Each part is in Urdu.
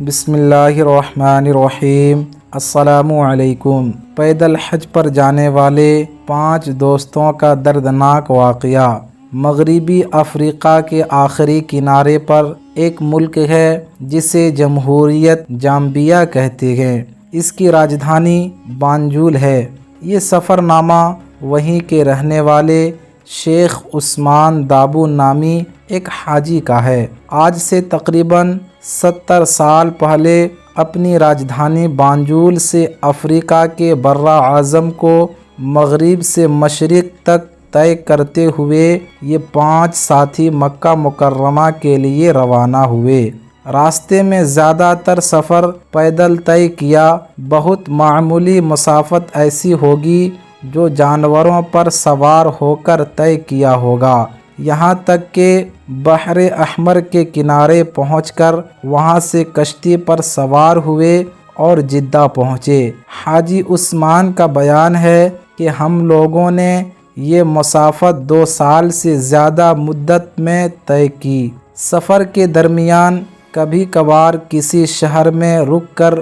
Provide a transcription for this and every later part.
بسم اللہ الرحمن الرحیم۔ السلام علیکم۔ پیدل حج پر جانے والے 5 دوستوں کا دردناک واقعہ۔ مغربی افریقہ کے آخری کنارے پر ایک ملک ہے جسے جمہوریت زامبیا کہتے ہیں۔ اس کی راجدھانی بانجول ہے۔ یہ سفر نامہ وہیں کے رہنے والے شیخ عثمان دابو نامی ایک حاجی کا ہے۔ آج سے تقریباً 70 سال پہلے اپنی راجدھانی بانجول سے افریقہ کے براعظم کو مغرب سے مشرق تک طے کرتے ہوئے یہ 5 ساتھی مکہ مکرمہ کے لیے روانہ ہوئے۔ راستے میں زیادہ تر سفر پیدل طے کیا۔ بہت معمولی مسافت ایسی ہوگی جو جانوروں پر سوار ہو کر طے کیا ہوگا، یہاں تک کہ بحر احمر کے کنارے پہنچ کر وہاں سے کشتی پر سوار ہوئے اور جدہ پہنچے۔ حاجی عثمان کا بیان ہے کہ ہم لوگوں نے یہ مسافت 2 سال سے زیادہ مدت میں طے کی۔ سفر کے درمیان کبھی کبھار کسی شہر میں رک کر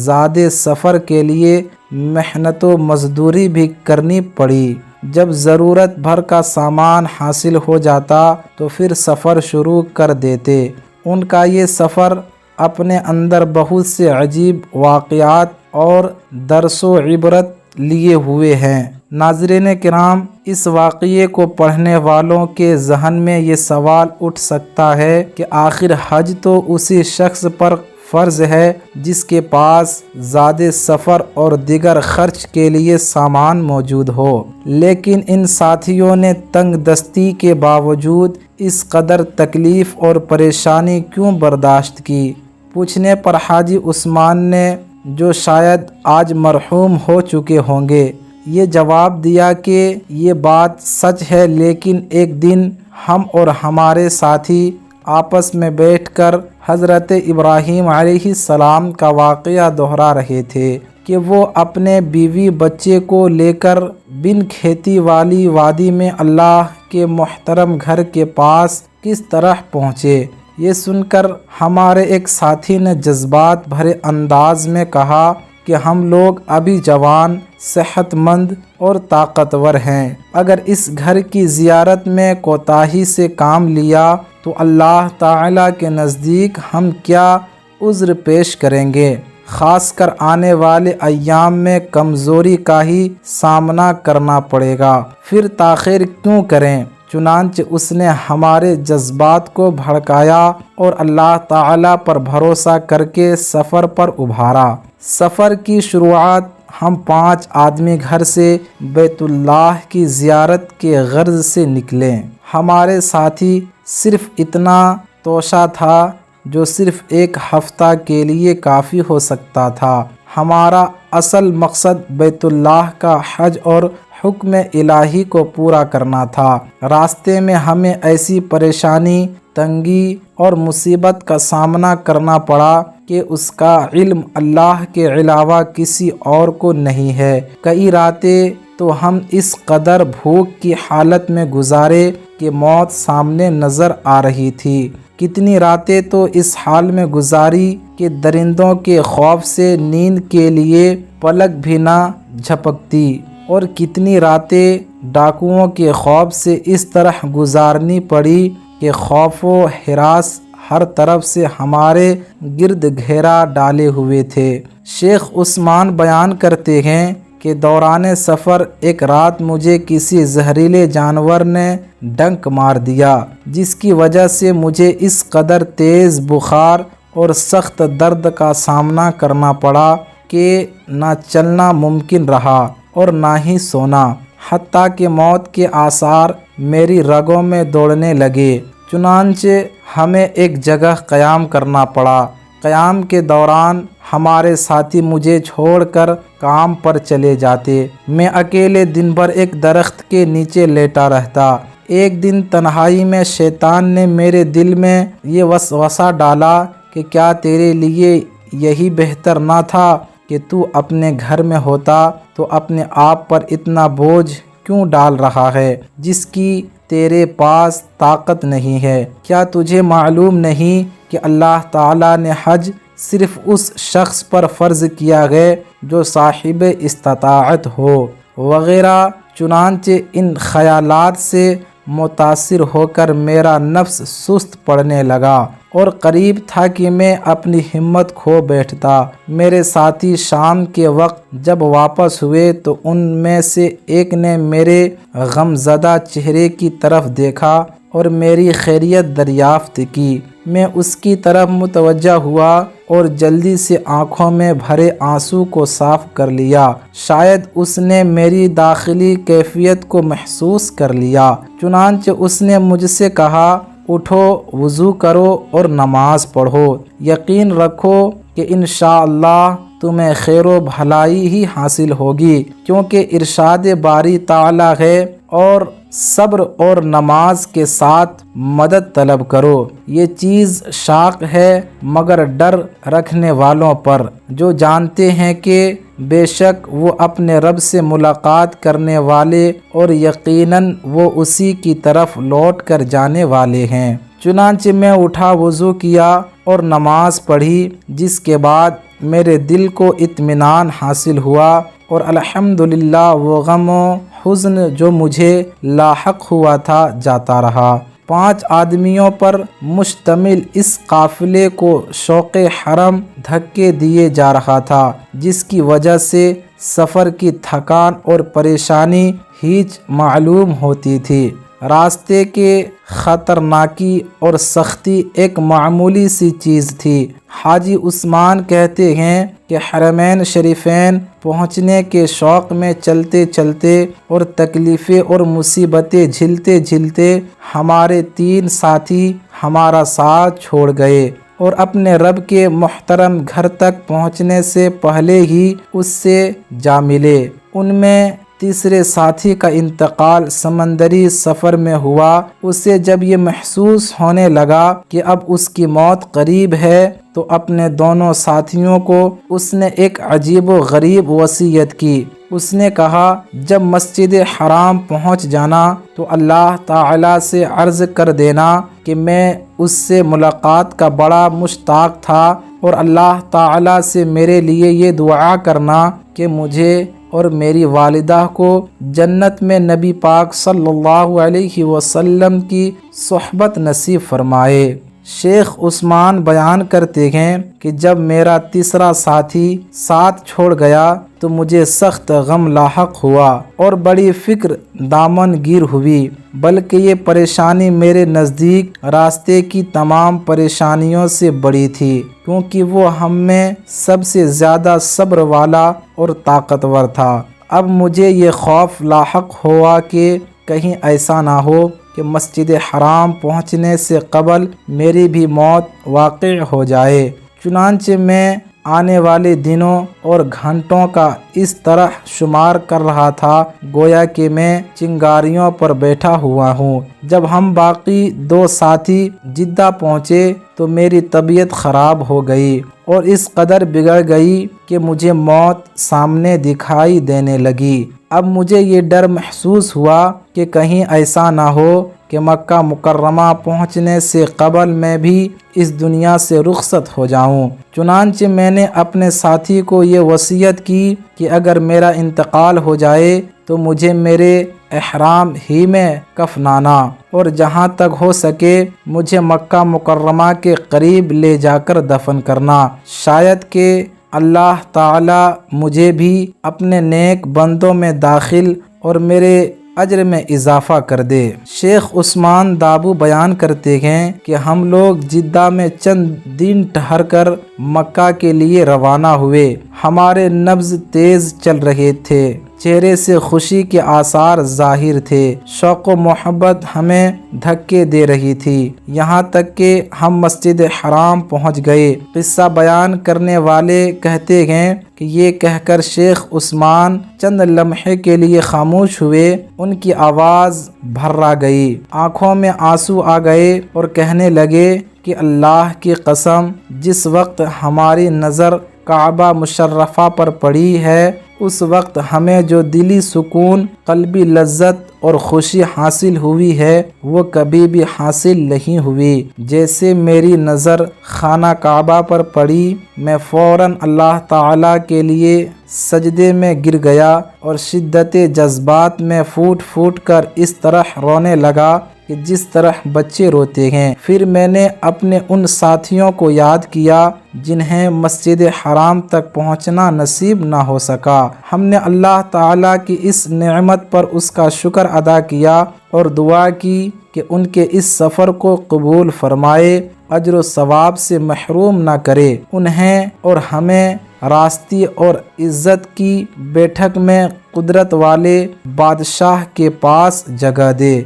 زیادہ سفر کے لیے محنت و مزدوری بھی کرنی پڑی۔ جب ضرورت بھر کا سامان حاصل ہو جاتا تو پھر سفر شروع کر دیتے۔ ان کا یہ سفر اپنے اندر بہت سے عجیب واقعات اور درس و عبرت لیے ہوئے ہیں۔ ناظرین کرام، اس واقعے کو پڑھنے والوں کے ذہن میں یہ سوال اٹھ سکتا ہے کہ آخر حج تو اسی شخص پر فرض ہے جس کے پاس زیادہ سفر اور دیگر خرچ کے لیے سامان موجود ہو، لیکن ان ساتھیوں نے تنگ دستی کے باوجود اس قدر تکلیف اور پریشانی کیوں برداشت کی؟ پوچھنے پر حاجی عثمان نے، جو شاید آج مرحوم ہو چکے ہوں گے، یہ جواب دیا کہ یہ بات سچ ہے، لیکن ایک دن ہم اور ہمارے ساتھی آپس میں بیٹھ کر حضرت ابراہیم علیہ السلام کا واقعہ دہرا رہے تھے کہ وہ اپنے بیوی بچے کو لے کر بن کھیتی والی وادی میں اللہ کے محترم گھر کے پاس کس طرح پہنچے۔ یہ سن کر ہمارے ایک ساتھی نے جذبات بھرے انداز میں کہا کہ ہم لوگ ابھی جوان، صحت مند اور طاقتور ہیں۔ اگر اس گھر کی زیارت میں کوتاہی سے کام لیا تو اللہ تعالیٰ کے نزدیک ہم کیا عذر پیش کریں گے؟ خاص کر آنے والے ایام میں کمزوری کا ہی سامنا کرنا پڑے گا، پھر تاخیر کیوں کریں؟ چنانچہ اس نے ہمارے جذبات کو بھڑکایا اور اللہ تعالیٰ پر بھروسہ کر کے سفر پر ابھارا۔ سفر کی شروعات ہم 5 آدمی گھر سے بیت اللہ کی زیارت کے غرض سے نکلے۔ ہمارے ساتھی صرف اتنا توشہ تھا جو صرف 1 ہفتہ کے لیے کافی ہو سکتا تھا۔ ہمارا اصل مقصد بیت اللہ کا حج اور حکم الہی کو پورا کرنا تھا۔ راستے میں ہمیں ایسی پریشانی، تنگی اور مصیبت کا سامنا کرنا پڑا کہ اس کا علم اللہ کے علاوہ کسی اور کو نہیں ہے۔ کئی راتیں تو ہم اس قدر بھوک کی حالت میں گزارے کہ موت سامنے نظر آ رہی تھی۔ کتنی راتیں تو اس حال میں گزاری کہ درندوں کے خوف سے نیند کے لیے پلک بھی نہ جھپکتی، اور کتنی راتیں ڈاکوؤں کے خوف سے اس طرح گزارنی پڑی کہ خوف و ہراس ہر طرف سے ہمارے گرد گھیرا ڈالے ہوئے تھے۔ شیخ عثمان بیان کرتے ہیں کہ دوران سفر ایک رات مجھے کسی زہریلے جانور نے ڈنک مار دیا، جس کی وجہ سے مجھے اس قدر تیز بخار اور سخت درد کا سامنا کرنا پڑا کہ نہ چلنا ممکن رہا اور نہ ہی سونا، حتیٰ کہ موت کے آثار میری رگوں میں دوڑنے لگے۔ چنانچہ ہمیں ایک جگہ قیام کرنا پڑا۔ قیام کے دوران ہمارے ساتھی مجھے چھوڑ کر کام پر چلے جاتے۔ میں اکیلے دن بھر ایک درخت کے نیچے لیٹا رہتا۔ ایک دن تنہائی میں شیطان نے میرے دل میں یہ وسوسہ ڈالا کہ کیا تیرے لیے یہی بہتر نہ تھا کہ تو اپنے گھر میں ہوتا؟ تو اپنے آپ پر اتنا بوجھ کیوں ڈال رہا ہے جس کی تیرے پاس طاقت نہیں ہے؟ کیا تجھے معلوم نہیں کہ اللہ تعالیٰ نے حج صرف اس شخص پر فرض کیا گیا جو صاحب استطاعت ہو وغیرہ۔ چنانچہ ان خیالات سے متاثر ہو کر میرا نفس سست پڑنے لگا اور قریب تھا کہ میں اپنی ہمت کھو بیٹھتا۔ میرے ساتھی شام کے وقت جب واپس ہوئے تو ان میں سے ایک نے میرے غمزدہ چہرے کی طرف دیکھا اور میری خیریت دریافت کی۔ میں اس کی طرف متوجہ ہوا اور جلدی سے آنکھوں میں بھرے آنسو کو صاف کر لیا۔ شاید اس نے میری داخلی کیفیت کو محسوس کر لیا، چنانچہ اس نے مجھ سے کہا، اٹھو، وضو کرو اور نماز پڑھو۔ یقین رکھو کہ انشاءاللہ تمہیں خیر و بھلائی ہی حاصل ہوگی، کیونکہ ارشاد باری تعالیٰ ہے، اور صبر اور نماز کے ساتھ مدد طلب کرو۔ یہ چیز شاق ہے مگر ڈر رکھنے والوں پر، جو جانتے ہیں کہ بے شک وہ اپنے رب سے ملاقات کرنے والے اور یقیناً وہ اسی کی طرف لوٹ کر جانے والے ہیں۔ چنانچہ میں اٹھا، وضو کیا اور نماز پڑھی، جس کے بعد میرے دل کو اطمینان حاصل ہوا اور الحمدللہ وہ غم و حزن جو مجھے لاحق ہوا تھا جاتا رہا۔ 5 آدمیوں پر مشتمل اس قافلے کو شوق حرم دھکے دیے جا رہا تھا، جس کی وجہ سے سفر کی تھکان اور پریشانی ہیچ معلوم ہوتی تھی۔ راستے کے خطرناکی اور سختی ایک معمولی سی چیز تھی۔ حاجی عثمان کہتے ہیں کہ حرمین شریفین پہنچنے کے شوق میں چلتے چلتے اور تکلیفیں اور مصیبتیں جھلتے جھلتے ہمارے 3 ساتھی ہمارا ساتھ چھوڑ گئے اور اپنے رب کے محترم گھر تک پہنچنے سے پہلے ہی اس سے جا ملے۔ ان میں تیسرے ساتھی کا انتقال سمندری سفر میں ہوا۔ اسے جب یہ محسوس ہونے لگا کہ اب اس کی موت قریب ہے تو اپنے دونوں ساتھیوں کو اس نے ایک عجیب و غریب وصیت کی۔ اس نے کہا، جب مسجد حرام پہنچ جانا تو اللہ تعالیٰ سے عرض کر دینا کہ میں اس سے ملاقات کا بڑا مشتاق تھا، اور اللہ تعالیٰ سے میرے لیے یہ دعا کرنا کہ مجھے اور میری والدہ کو جنت میں نبی پاک صلی اللہ علیہ وسلم کی صحبت نصیب فرمائے۔ شیخ عثمان بیان کرتے ہیں کہ جب میرا تیسرا ساتھی ساتھ چھوڑ گیا تو مجھے سخت غم لاحق ہوا اور بڑی فکر دامن گیر ہوئی، بلکہ یہ پریشانی میرے نزدیک راستے کی تمام پریشانیوں سے بڑی تھی، کیونکہ وہ ہم میں سب سے زیادہ صبر والا اور طاقتور تھا۔ اب مجھے یہ خوف لاحق ہوا کہ کہیں ایسا نہ ہو کہ مسجد حرام پہنچنے سے قبل میری بھی موت واقع ہو جائے۔ چنانچہ میں آنے والے دنوں اور گھنٹوں کا اس طرح شمار کر رہا تھا گویا کہ میں چنگاریوں پر بیٹھا ہوا ہوں۔ جب ہم باقی 2 ساتھی جدہ پہنچے تو میری طبیعت خراب ہو گئی اور اس قدر بگڑ گئی کہ مجھے موت سامنے دکھائی دینے لگی۔ اب مجھے یہ ڈر محسوس ہوا کہ کہیں ایسا نہ ہو کہ مکہ مکرمہ پہنچنے سے قبل میں بھی اس دنیا سے رخصت ہو جاؤں۔ چنانچہ میں نے اپنے ساتھی کو یہ وصیت کی کہ اگر میرا انتقال ہو جائے تو مجھے میرے احرام ہی میں کفنانا، اور جہاں تک ہو سکے مجھے مکہ مکرمہ کے قریب لے جا کر دفن کرنا، شاید کہ اللہ تعالی مجھے بھی اپنے نیک بندوں میں داخل اور میرے اجر میں اضافہ کر دے۔ شیخ عثمان دابو بیان کرتے ہیں کہ ہم لوگ جدہ میں چند دن ٹھہر کر مکہ کے لیے روانہ ہوئے۔ ہمارے نبض تیز چل رہے تھے، چہرے سے خوشی کے آثار ظاہر تھے، شوق و محبت ہمیں دھکے دے رہی تھی، یہاں تک کہ ہم مسجد حرام پہنچ گئے۔ قصہ بیان کرنے والے کہتے ہیں کہ یہ کہہ کر شیخ عثمان چند لمحے کے لیے خاموش ہوئے، ان کی آواز بھرا گئی، آنکھوں میں آنسو آ گئے اور کہنے لگے کہ اللہ کی قسم، جس وقت ہماری نظر کعبہ مشرفہ پر پڑی ہے اس وقت ہمیں جو دلی سکون، قلبی لذت اور خوشی حاصل ہوئی ہے وہ کبھی بھی حاصل نہیں ہوئی۔ جیسے میری نظر خانہ کعبہ پر پڑی، میں فوراً اللہ تعالیٰ کے لیے سجدے میں گر گیا اور شدت جذبات میں پھوٹ پھوٹ کر اس طرح رونے لگا کہ جس طرح بچے روتے ہیں۔ پھر میں نے اپنے ان ساتھیوں کو یاد کیا جنہیں مسجد حرام تک پہنچنا نصیب نہ ہو سکا۔ ہم نے اللہ تعالیٰ کی اس نعمت پر اس کا شکر ادا کیا اور دعا کی کہ ان کے اس سفر کو قبول فرمائے، اجر و ثواب سے محروم نہ کرے، انہیں اور ہمیں راستی اور عزت کی بیٹھک میں قدرت والے بادشاہ کے پاس جگہ دے۔